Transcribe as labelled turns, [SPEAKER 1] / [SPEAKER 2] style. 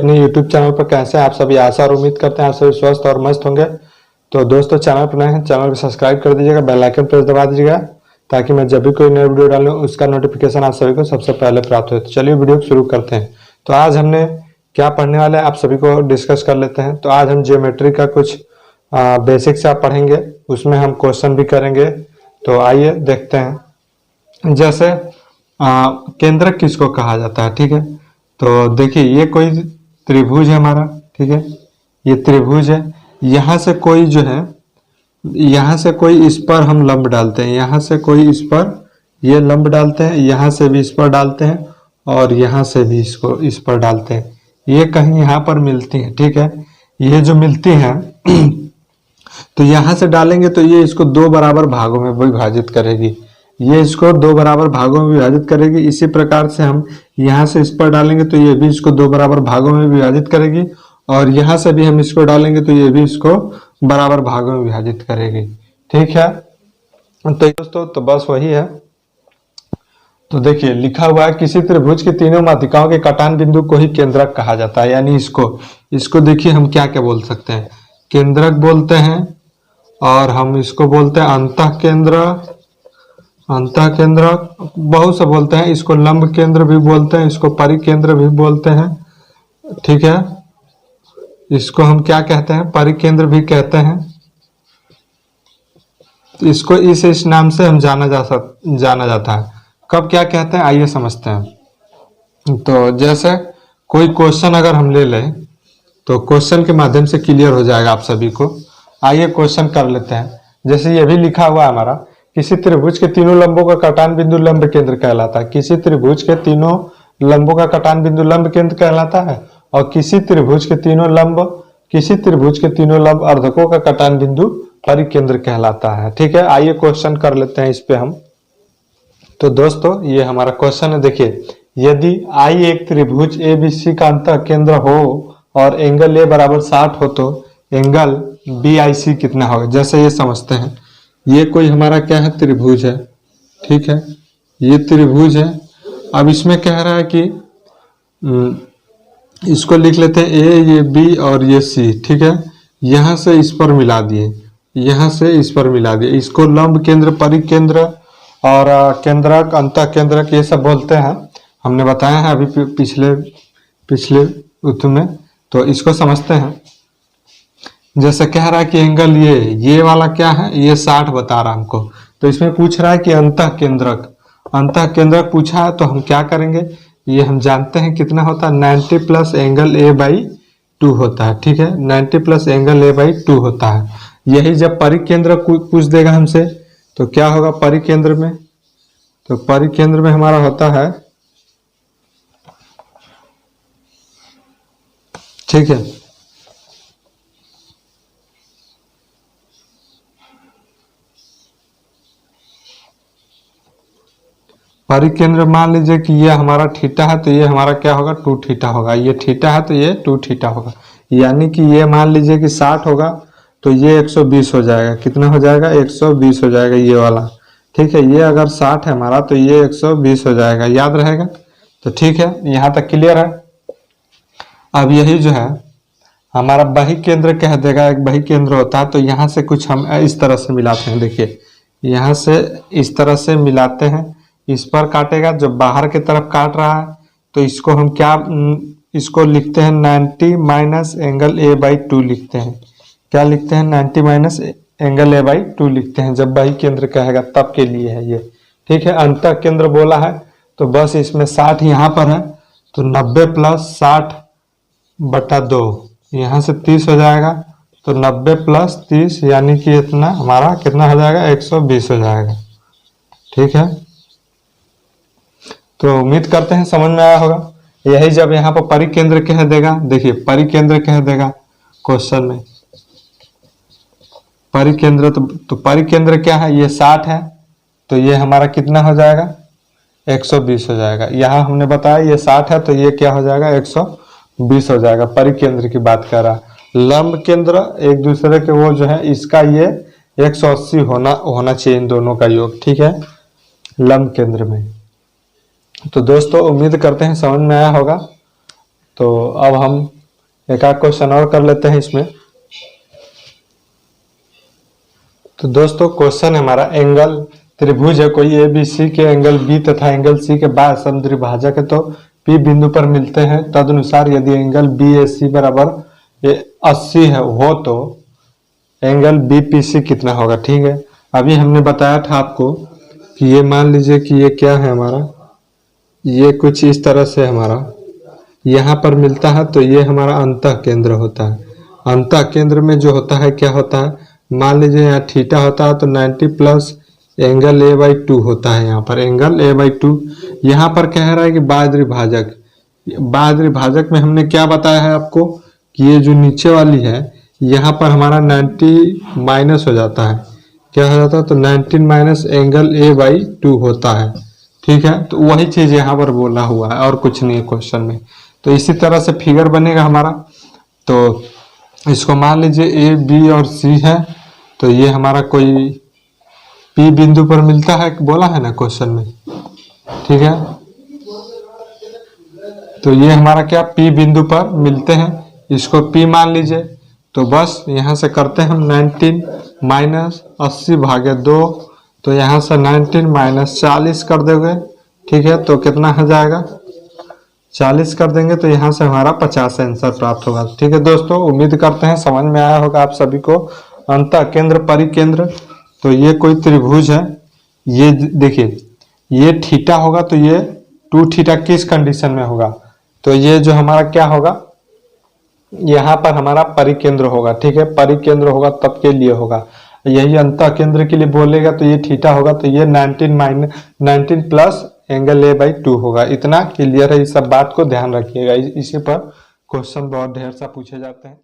[SPEAKER 1] अपने YouTube channel पर कैसे हैं आप सभी। आशा और उम्मीद करते हैं आप सभी स्वस्थ और मस्त होंगे। तो दोस्तों, चैनल पर नए हैं, चैनल को सब्सक्राइब कर दीजिएगा, बेल आइकन प्रेस दबा दीजिएगा ताकि मैं जब भी कोई नई वीडियो डालूं उसका नोटिफिकेशन आप सभी को सबसे पहले प्राप्त हो। तो चलिए वीडियो को शुरू करते हैं। तो आज हमने क्या पढ़ने वाले हैं आप सभी को डिस्कस कर लेते हैं। तो आज हम ज्योमेट्री का कुछ बेसिक से आप पढ़ेंगे, उसमें हम क्वेश्चन भी करेंगे। तो आइए देखते हैं। जैसे केंद्रक किसको कहा जाता है, ठीक है। तो देखिए, ये कोई त्रिभुज है हमारा, ठीक है। ये त्रिभुज है, यहाँ से कोई जो है, यहाँ से कोई इस पर हम लंब डालते हैं, यहाँ से कोई इस पर ये लंब डालते हैं, यहाँ से भी इस पर डालते हैं और यहाँ से भी इसको इस पर डालते हैं। ये कहीं यहाँ पर मिलती है, ठीक है। ये जो मिलती हैं तो यहाँ से डालेंगे तो ये इसको दो बराबर भागों में विभाजित करेगी, ये इसको दो बराबर भागों में विभाजित करेगी। इसी प्रकार से हम यहाँ से इस पर डालेंगे तो ये भी इसको दो बराबर भागों में विभाजित करेगी और यहाँ से भी हम इसको डालेंगे तो ये भी इसको बराबर भागों में विभाजित करेगी, ठीक है। तो दोस्तों, तो बस वही है। तो देखिए, लिखा हुआ है किसी त्रिभुज की तीनों माध्यिकाओं के कटान बिंदु को ही केंद्रक कहा जाता है। यानी इसको देखिए हम क्या क्या बोल सकते हैं, केंद्रक बोलते हैं और हम इसको बोलते हैं अंतः केंद्रक बहुत से बोलते हैं। इसको लंब केंद्र भी बोलते हैं, इसको परिकेंद्र भी बोलते हैं, ठीक है। इसको हम क्या कहते हैं, परिकेंद्र भी कहते हैं। इसको इस नाम से हम जाना जाता है। कब क्या कहते हैं आइए समझते हैं। तो जैसे कोई क्वेश्चन अगर हम ले लें तो क्वेश्चन के माध्यम से क्लियर हो जाएगा आप सभी को। आइए क्वेश्चन कर लेते हैं। जैसे ये भी लिखा हुआ है हमारा, किसी त्रिभुज के तीनों लंबों का कटान बिंदु लंब केंद्र कहलाता है। किसी त्रिभुज के तीनों लंबों का कटान बिंदु लंब केंद्र कहलाता है और किसी त्रिभुज के तीनों लंब अर्धकों का कटान बिंदु परिकेंद्र कहलाता है, ठीक है। आइए क्वेश्चन कर लेते हैं इस पे हम। तो दोस्तों, ये हमारा क्वेश्चन है। देखिए, यदि आई एक त्रिभुज ABC का अंतः केंद्र हो और एंगल A बराबर 60 हो तो एंगल BIC कितना होगा। जैसे ये समझते हैं, ये कोई हमारा क्या है, त्रिभुज है, ठीक है। ये त्रिभुज है। अब इसमें कह रहा है कि इसको लिख लेते हैं A, ये B और ये C, ठीक है। यहाँ से इस पर मिला दिए, यहाँ से इस पर मिला दिए। इसको लंब केंद्र, परिकेंद्र और केंद्रक, अंतः केंद्रक ये सब बोलते हैं। हमने बताया है अभी पिछले में। तो इसको समझते हैं। जैसे कह रहा है कि एंगल ये वाला क्या है, ये 60 बता रहा है हमको। तो इसमें पूछ रहा है कि अंतः केंद्रक पूछा है तो हम क्या करेंगे, ये हम जानते हैं कितना होता है, 90 प्लस एंगल A/2 होता है, ठीक है। 90 प्लस एंगल A/2 होता है। यही जब परिकेंद्र पूछ देगा हमसे तो क्या होगा परिकेंद्र में, तो परिकेंद्र में हमारा होता है, ठीक है। परिकेंद्र मान लीजिए कि ये हमारा थीटा है तो ये हमारा क्या होगा, 2 थीटा होगा। ये थीटा है तो ये 2 थीटा होगा। यानी कि ये मान लीजिए कि 60 होगा तो ये 120 हो जाएगा। कितना हो जाएगा, 120 हो जाएगा ये वाला, ठीक है। ये अगर 60 है हमारा तो ये 120 हो जाएगा, याद रहेगा। तो ठीक है, यहाँ तक क्लियर है। अब यही जो है हमारा बही केंद्र कह देगा, एक बही केंद्र होता है। तो यहाँ से कुछ हम इस तरह से मिलाते हैं। देखिए, यहाँ से इस तरह से मिलाते हैं, इस पर काटेगा जो बाहर की तरफ काट रहा है। तो इसको हम क्या, इसको लिखते हैं 90 माइनस एंगल A/2 लिखते हैं। क्या लिखते हैं, 90 माइनस एंगल A/2 लिखते हैं। जब बही केंद्र कहेगा तब के लिए है ये, ठीक है। अंतः केंद्र बोला है तो बस इसमें 60 यहाँ पर है तो 90 प्लस 60/2, यहाँ से 30 हो जाएगा। तो 90 प्लस 30 यानी कि इतना हमारा कितना हो जाएगा, 120 हो जाएगा, ठीक है। तो उम्मीद करते हैं समझ में आया होगा। यही जब यहाँ पर परिकेंद्र कह देगा, देखिए परिकेंद्र कह देगा क्वेश्चन में परिकेंद्र, तो परिकेंद्र क्या है, ये 60 है तो ये हमारा कितना हो जाएगा, 120 हो जाएगा। यहाँ हमने बताया ये 60 है तो ये क्या हो जाएगा, 120 हो जाएगा। परिकेंद्र की बात कर रहा है। लंब केंद्र एक दूसरे के वो जो है, इसका ये 180 होना चाहिए इन दोनों का योग, ठीक है, लंब केंद्र में। तो दोस्तों, उम्मीद करते हैं समझ में आया होगा। तो अब हम एक आध क्वेश्चन और कर लेते हैं इसमें। तो दोस्तों क्वेश्चन हमारा, एंगल त्रिभुज है कोई ए बी सी के एंगल बी तथा एंगल सी के बाद समद्विभाजक है, तो पी बिंदु पर मिलते हैं। तदनुसार यदि एंगल बी ए सी बराबर 80 है हो तो एंगल बी पी सी कितना होगा। ठीक है, अभी हमने बताया था आपको कि ये मान लीजिए कि ये क्या है हमारा, ये कुछ इस तरह से हमारा यहाँ पर मिलता है, तो ये हमारा अंतः केंद्र होता है। अंतः केंद्र में जो होता है क्या होता है, मान लीजिए यहाँ थीटा होता है तो 90 प्लस एंगल a/2 होता है। यहाँ पर एंगल a/2, यहाँ पर कह रहा है कि बाह्यद्विभाजक, बाह्यद्विभाजक में हमने क्या बताया है आपको कि ये जो नीचे वाली है यहाँ पर हमारा 90 माइनस हो जाता है, क्या हो जाता है, तो 19 माइनस एंगल a/2 होता है। ठीक है, तो वही चीज यहाँ पर बोला हुआ है और कुछ नहीं है क्वेश्चन में। तो इसी तरह से फिगर बनेगा हमारा। तो इसको मान लीजिए ए बी और सी है, तो ये हमारा कोई पी बिंदु पर मिलता है, बोला है ना क्वेश्चन में। ठीक है, तो ये हमारा क्या पी बिंदु पर मिलते हैं, इसको पी मान लीजिए। तो बस यहाँ से करते हैं हम 19 माइनस 80 भागे 2, तो यहाँ से 19 माइनस 40 कर दोगे। ठीक है, तो कितना हो जाएगा, 40 कर देंगे तो यहाँ से हमारा 50 आंसर प्राप्त होगा। ठीक है दोस्तों, उम्मीद करते हैं समझ में आया होगा आप सभी को। अंतः केंद्र परिकेंद्र, तो ये कोई त्रिभुज है, ये देखिए ये थीटा होगा तो ये 2 थीटा किस कंडीशन में होगा, तो ये जो हमारा क्या होगा, यहाँ पर हमारा परिकेंद्र होगा। ठीक है, परिकेंद्र होगा तब के लिए होगा, यही अंतः केंद्र के लिए बोलेगा तो ये थीटा होगा, तो ये 19 प्लस एंगल a/2 होगा। इतना क्लियर है, इस सब बात को ध्यान रखिएगा, इसी पर क्वेश्चन बहुत ढेर सा पूछे जाते हैं।